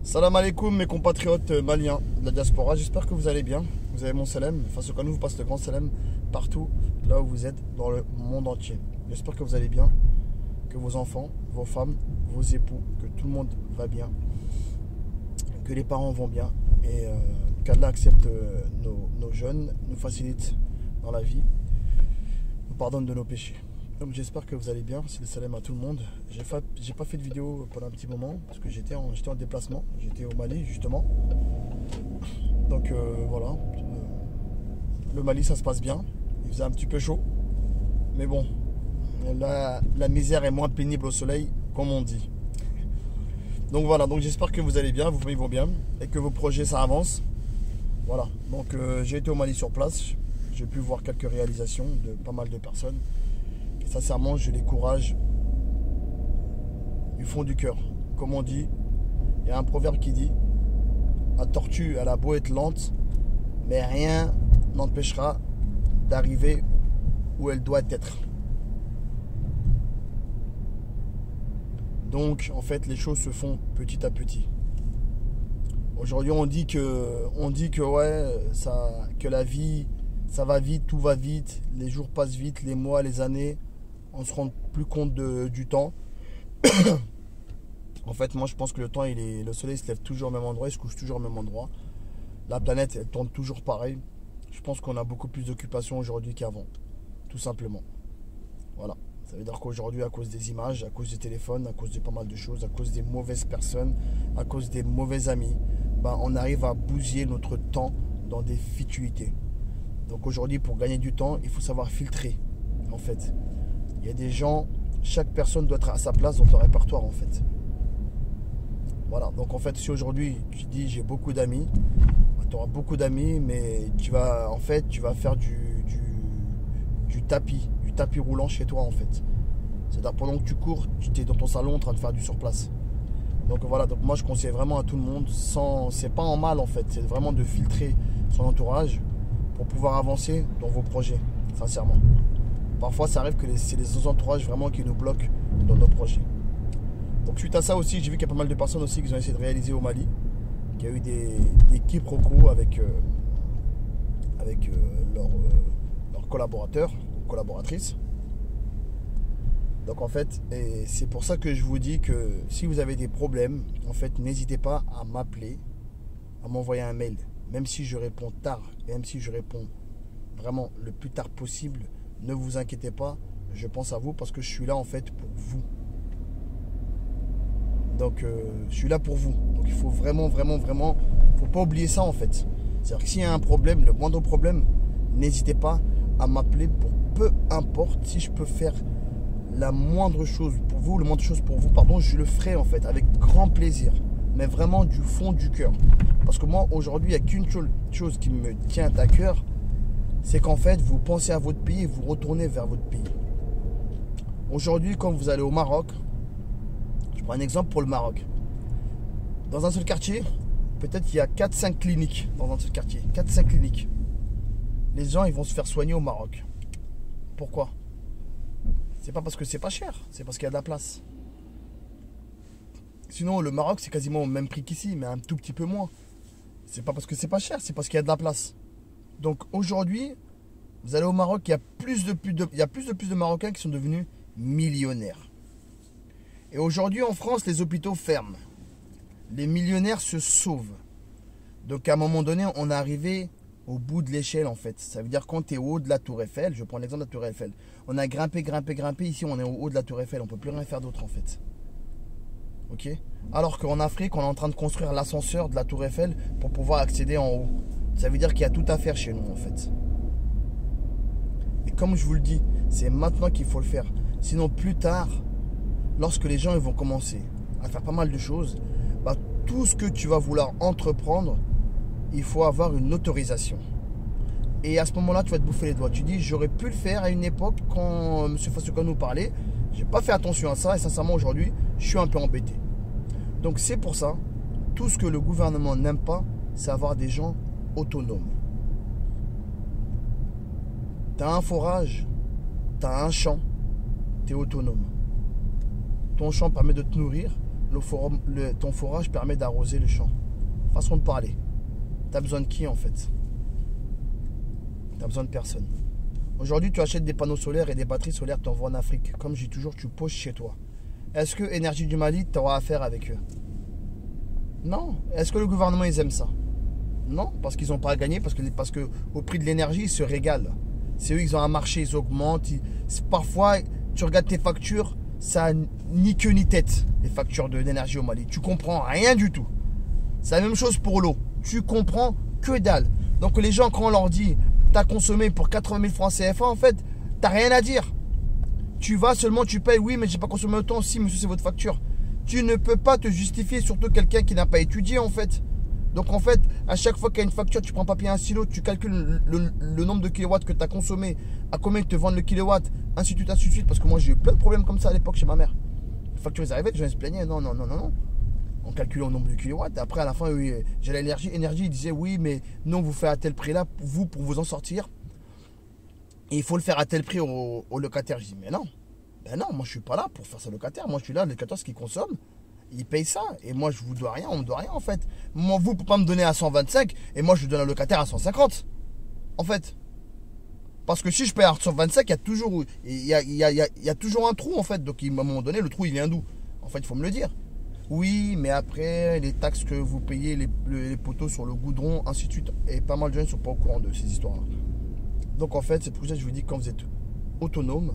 Salam alaikum mes compatriotes maliens de la diaspora, j'espère que vous allez bien. Vous avez mon salam, face au nous vous passe le grand salam partout là où vous êtes dans le monde entier. J'espère que vous allez bien, que vos enfants, vos femmes, vos époux, que tout le monde va bien, que les parents vont bien et qu'Allah accepte nos jeunes, nous facilite dans la vie, nous pardonne de nos péchés. Donc j'espère que vous allez bien, c'est le salam à tout le monde. J'ai pas fait de vidéo pendant un petit moment parce que j'étais en déplacement, j'étais au Mali justement. Donc voilà, le Mali ça se passe bien, il faisait un petit peu chaud, mais bon, la misère est moins pénible au soleil comme on dit. Donc voilà, donc j'espère que vous allez bien, vos familles vont bien et que vos projets ça avance. Voilà, donc j'ai été au Mali sur place, j'ai pu voir quelques réalisations de pas mal de personnes. Et sincèrement, je les encourage du fond du cœur. Comme on dit, il y a un proverbe qui dit: la tortue, elle a beau être lente, mais rien n'empêchera d'arriver où elle doit être. Donc, en fait, les choses se font petit à petit. Aujourd'hui, on dit que ouais, que la vie, ça va vite, tout va vite, les jours passent vite, les mois, les années, on se rend plus compte du temps. En fait, moi, je pense que le soleil se lève toujours au même endroit, il se couche toujours au même endroit. La planète, elle tourne toujours pareil. Je pense qu'on a beaucoup plus d'occupations aujourd'hui qu'avant, tout simplement. Voilà. Ça veut dire qu'aujourd'hui, à cause des images, à cause des téléphones, à cause de pas mal de choses, à cause des mauvaises personnes, à cause des mauvais amis, on arrive à bousiller notre temps dans des futilités. Donc aujourd'hui, pour gagner du temps, il faut savoir filtrer, en fait. Il y a des gens, chaque personne doit être à sa place dans ton répertoire, en fait. Voilà, donc en fait, si aujourd'hui tu dis j'ai beaucoup d'amis, tu auras beaucoup d'amis, mais tu vas faire du tapis roulant chez toi, en fait. C'est-à-dire pendant que tu cours, tu es dans ton salon en train de faire du surplace. Donc voilà, donc moi je conseille vraiment à tout le monde, c'est pas en mal en fait, c'est vraiment de filtrer son entourage pour pouvoir avancer dans vos projets, sincèrement. Parfois ça arrive que c'est les entourages vraiment qui nous bloquent dans nos projets. Donc suite à ça aussi, j'ai vu qu'il y a pas mal de personnes aussi qui ont essayé de réaliser au Mali, qu'il y a eu des quiproquos avec leurs collaborateurs, collaboratrices. Donc en fait, et c'est pour ça que je vous dis que si vous avez des problèmes, en fait, n'hésitez pas à m'appeler, à m'envoyer un mail. Même si je réponds tard, et même si je réponds vraiment le plus tard possible, ne vous inquiétez pas, je pense à vous parce que je suis là en fait pour vous. Donc je suis là pour vous. Donc il faut vraiment, faut pas oublier ça en fait. C'est-à-dire que s'il y a un problème, le moindre problème, n'hésitez pas à m'appeler pour peu importe si je peux faire la moindre chose pour vous, je le ferai en fait avec grand plaisir, mais vraiment du fond du cœur. Parce que moi aujourd'hui, il n'y a qu'une chose qui me tient à cœur, c'est qu'en fait vous pensez à votre pays et vous retournez vers votre pays. Aujourd'hui, quand vous allez au Maroc, je prends un exemple pour le Maroc. Dans un seul quartier, peut-être qu'il y a 4-5 cliniques dans un seul quartier, 4-5 cliniques. Les gens ils vont se faire soigner au Maroc. Pourquoi ? C'est pas parce que c'est pas cher, c'est parce qu'il y a de la place. Sinon, le Maroc, c'est quasiment au même prix qu'ici, mais un tout petit peu moins. C'est pas parce que c'est pas cher, c'est parce qu'il y a de la place. Donc aujourd'hui, vous allez au Maroc, il y a plus de plus de Marocains qui sont devenus millionnaires. Et aujourd'hui, en France, les hôpitaux ferment. Les millionnaires se sauvent. Donc à un moment donné, on est arrivé au bout de l'échelle en fait. Ça veut dire quand tu es au haut de la tour Eiffel, je prends l'exemple de la tour Eiffel. On a grimpé, ici on est au haut de la tour Eiffel, on ne peut plus rien faire d'autre en fait. Ok ? Alors qu'en Afrique, on est en train de construire l'ascenseur de la tour Eiffel pour pouvoir accéder en haut. Ça veut dire qu'il y a tout à faire chez nous en fait. Et comme je vous le dis, c'est maintenant qu'il faut le faire. Sinon plus tard, lorsque les gens ils vont commencer à faire pas mal de choses, tout ce que tu vas vouloir entreprendre, il faut avoir une autorisation. Et à ce moment-là, tu vas te bouffer les doigts. Tu dis, j'aurais pu le faire à une époque quand M. Fassouka nous parlait. J'ai pas fait attention à ça et sincèrement, aujourd'hui, je suis un peu embêté. Donc c'est pour ça, tout ce que le gouvernement n'aime pas, c'est avoir des gens autonomes. Tu as un forage, tu as un champ, tu es autonome. Ton champ permet de te nourrir, ton forage permet d'arroser le champ. Façon de parler. T'as besoin de qui en fait? T'as besoin de personne. Aujourd'hui, tu achètes des panneaux solaires et des batteries solaires, tu envoies en Afrique. Comme je dis toujours, tu poses chez toi. Est-ce que Énergie du Mali, tu auras affaire avec eux? Non. Est-ce que le gouvernement, ils aiment ça? Non, parce qu'ils n'ont pas à gagner, parce que au prix de l'énergie, ils se régalent. C'est eux, ils ont un marché, ils augmentent. Parfois, tu regardes tes factures, ça n'a ni queue ni tête, les factures d'énergie au Mali. Tu comprends rien du tout. C'est la même chose pour l'eau. Tu comprends que dalle. Donc les gens, quand on leur dit, tu as consommé pour 80 000 francs CFA, en fait, tu n'as rien à dire. Tu vas seulement, tu payes, oui, mais j'ai pas consommé autant. Si, monsieur, c'est votre facture. Tu ne peux pas te justifier, surtout quelqu'un qui n'a pas étudié, en fait. Donc, en fait, à chaque fois qu'il y a une facture, tu prends un papier, un stylo, tu calcules le nombre de kilowatts que tu as consommé, à combien ils te vendent le kilowatt, ainsi de suite, ainsi de suite. Parce que moi, j'ai eu plein de problèmes comme ça à l'époque chez ma mère. Les factures, ils arrivaient, les gens se plaignaient. Non, non, non, non, non. On calculait le nombre de kilowatts. Après, à la fin, oui, j'ai l'énergie. Énergie, ils disaient, oui, mais non, vous faites à tel prix-là, vous, pour vous en sortir. Et il faut le faire à tel prix au locataire. Je dis, mais non. Ben non, moi, je suis pas là pour faire ça au locataire. Moi, je suis là, le locataire, ce qu'il consomme, il paye ça. Et moi, je vous dois rien, on me doit rien, en fait. Moi, vous ne pouvez pas me donner à 125 et moi, je donne au locataire à 150. En fait. Parce que si je paye à 125, il y a toujours un trou, en fait. Donc, à un moment donné, le trou, il vient d'où? En fait, il faut me le dire. Oui, mais après, les taxes que vous payez, les poteaux sur le goudron, ainsi de suite. Et pas mal de gens ne sont pas au courant de ces histoires-là. Donc, en fait, c'est pour ça que je vous dis, quand vous êtes autonome,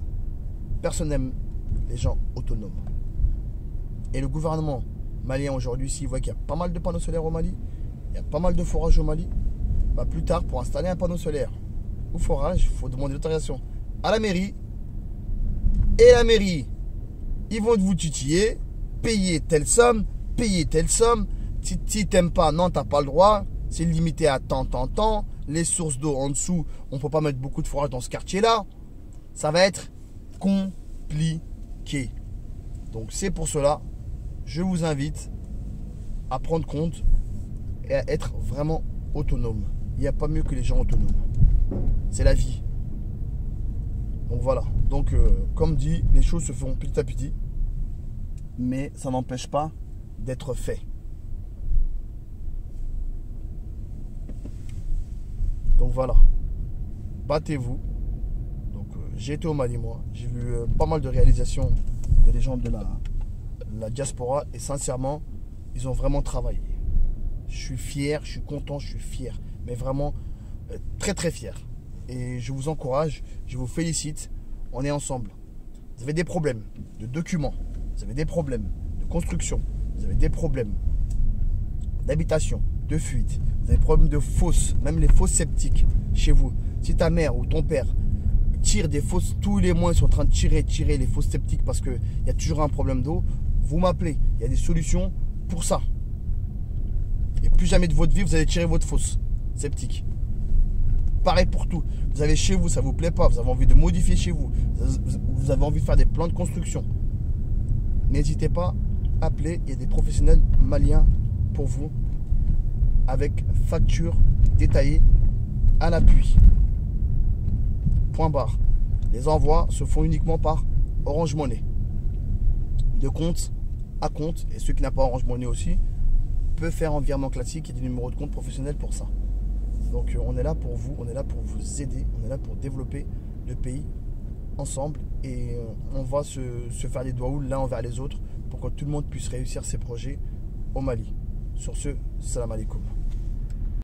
personne n'aime les gens autonomes. Et le gouvernement malien aujourd'hui, s'il voit qu'il y a pas mal de panneaux solaires au Mali, il y a pas mal de forages au Mali, bah plus tard, pour installer un panneau solaire au forage, il faut demander l'autorisation à la mairie. Et la mairie, ils vont vous titiller, payer telle somme, payer telle somme. Si t'aimes pas, non, t'as pas le droit. C'est limité à tant. Les sources d'eau en dessous, on peut pas mettre beaucoup de forage dans ce quartier-là. Ça va être compliqué. Donc c'est pour cela, je vous invite à prendre compte et à être vraiment autonome. Il n'y a pas mieux que les gens autonomes. C'est la vie. Donc voilà. Donc comme dit, les choses se feront petit à petit. Mais ça n'empêche pas d'être fait. Donc voilà. Battez-vous. Donc j'ai été au Mali moi. J'ai vu pas mal de réalisations des gens de la diaspora. Et sincèrement, ils ont vraiment travaillé. Je suis fier, je suis content, je suis fier. Mais vraiment très très fier. Et je vous encourage, je vous félicite. On est ensemble. Vous avez des problèmes de documents. Vous avez des problèmes de construction. Vous avez des problèmes d'habitation, de fuite. Vous avez des problèmes de fosses, même les fosses septiques chez vous. Si ta mère ou ton père tire des fosses, tous les mois ils sont en train de tirer les fosses septiques parce qu'il y a toujours un problème d'eau, vous m'appelez. Il y a des solutions pour ça. Et plus jamais de votre vie, vous allez tirer votre fosse septique. Pareil pour tout. Vous avez chez vous, ça ne vous plaît pas, vous avez envie de modifier chez vous, vous avez envie de faire des plans de construction. N'hésitez pas, appelez, il y a des professionnels maliens pour vous avec facture détaillée à l'appui. Point barre. Les envois se font uniquement par Orange Money. De compte à compte, et ceux qui n'ont pas Orange Money aussi, peuvent faire un virement classique et des numéros de compte professionnels pour ça. Donc on est là pour vous, on est là pour vous aider, on est là pour développer le pays ensemble et on va se faire les doigts l'un envers les autres pour que tout le monde puisse réussir ses projets au Mali. Sur ce, salam alaikum.